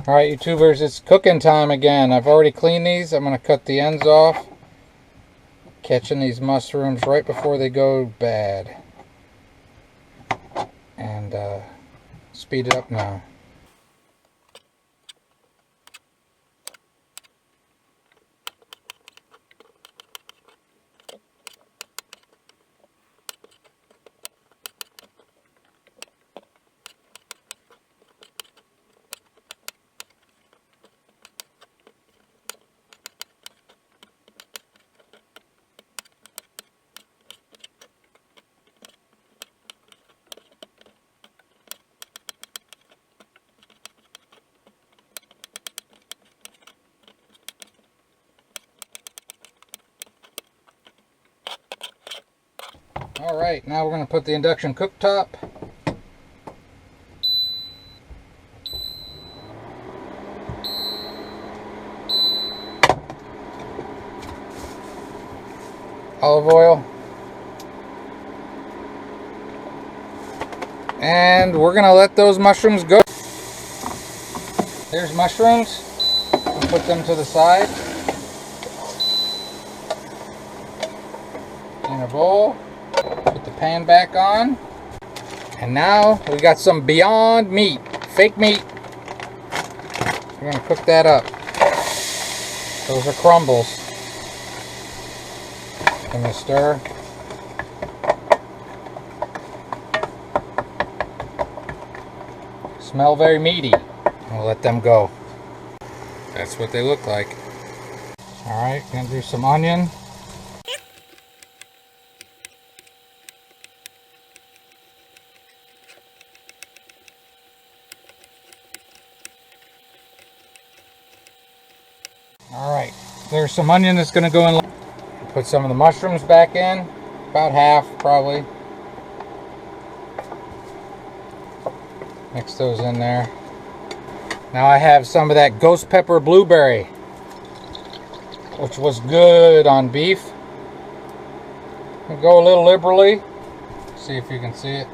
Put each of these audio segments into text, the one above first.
Alright, YouTubers, it's cooking time again. I've already cleaned these. I'm going to cut the ends off. Catching these mushrooms right before they go bad. And speed it up now. Alright, now we're going to put the induction cooktop. Olive oil. And we're going to let those mushrooms go. There's mushrooms. We'll put them to the side. In a bowl. Put the pan back on. And now we got some Beyond Meat. Fake meat. We're going to cook that up. Those are crumbles. Give me a stir. Smell very meaty. We'll let them go. That's what they look like. Alright, gonna do some onion. Alright, there's some onion that's gonna go in. Put some of the mushrooms back in. About half, probably. Mix those in there. Now I have some of that ghost pepper blueberry, which was good on beef. I'll go a little liberally. See if you can see it.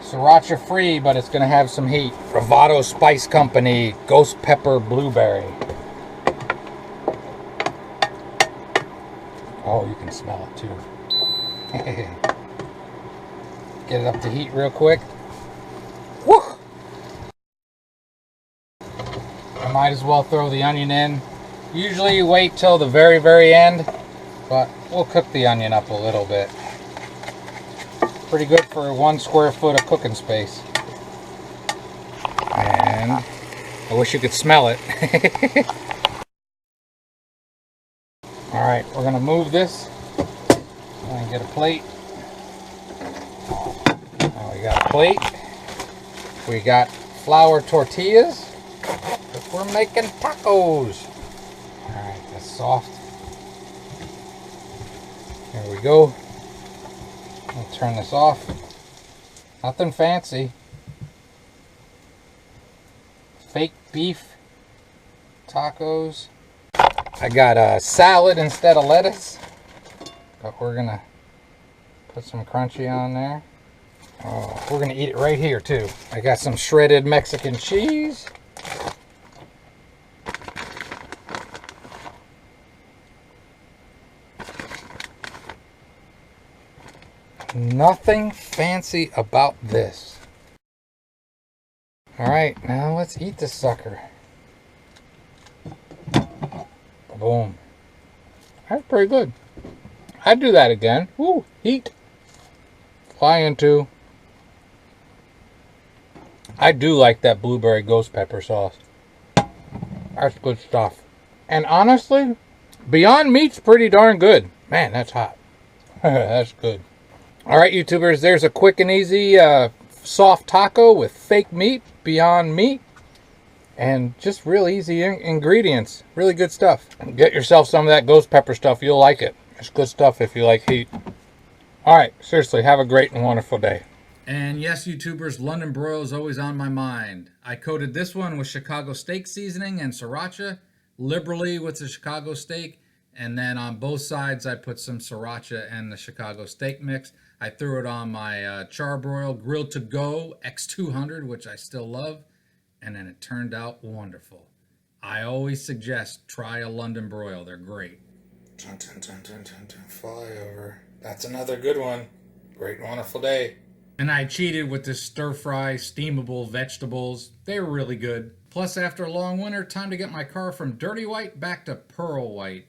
Sriracha free, but it's going to have some heat. Bravado Spice Company ghost pepper blueberry. Oh, you can smell it too. Get it up to heat real quick. Woo! I might as well throw the onion in. Usually you wait till the very, very end, but we'll cook the onion up a little bit. Pretty good for 1 square foot of cooking space. And I wish you could smell it. Alright, we're going to move this. And get a plate. Now we got a plate. We got flour tortillas. We're making tacos. Alright, that's soft. Here we go. I'll turn this off. Nothing fancy. Fake beef tacos. I got a salad instead of lettuce, but we're gonna put some crunchy on there. Oh, we're gonna eat it right here too. I got some shredded Mexican cheese. Nothing fancy about this. Alright, now let's eat this sucker. Boom. That's pretty good. I'd do that again. Woo, heat. Fly into. I do like that blueberry ghost pepper sauce. That's good stuff. And honestly, Beyond Meat's pretty darn good. Man, that's hot. That's good. Alright, YouTubers, there's a quick and easy soft taco with fake meat, Beyond Meat, and just real easy ingredients. Really good stuff. Get yourself some of that ghost pepper stuff. You'll like it. It's good stuff if you like heat. Alright, seriously, have a great and wonderful day. And yes, YouTubers, London broil is always on my mind. I coated this one with Chicago steak seasoning and sriracha, liberally with the Chicago steak, And then on both sides, I put some sriracha and the Chicago steak mix. I threw it on my Charbroil Grill to Go X200, which I still love. And then it turned out wonderful. I always suggest try a London broil. They're great. Dun, dun, dun, dun, dun, dun, flyover. That's another good one. Great and wonderful day. And I cheated with this stir fry steamable vegetables. They were really good. Plus, after a long winter, time to get my car from dirty white back to pearl white.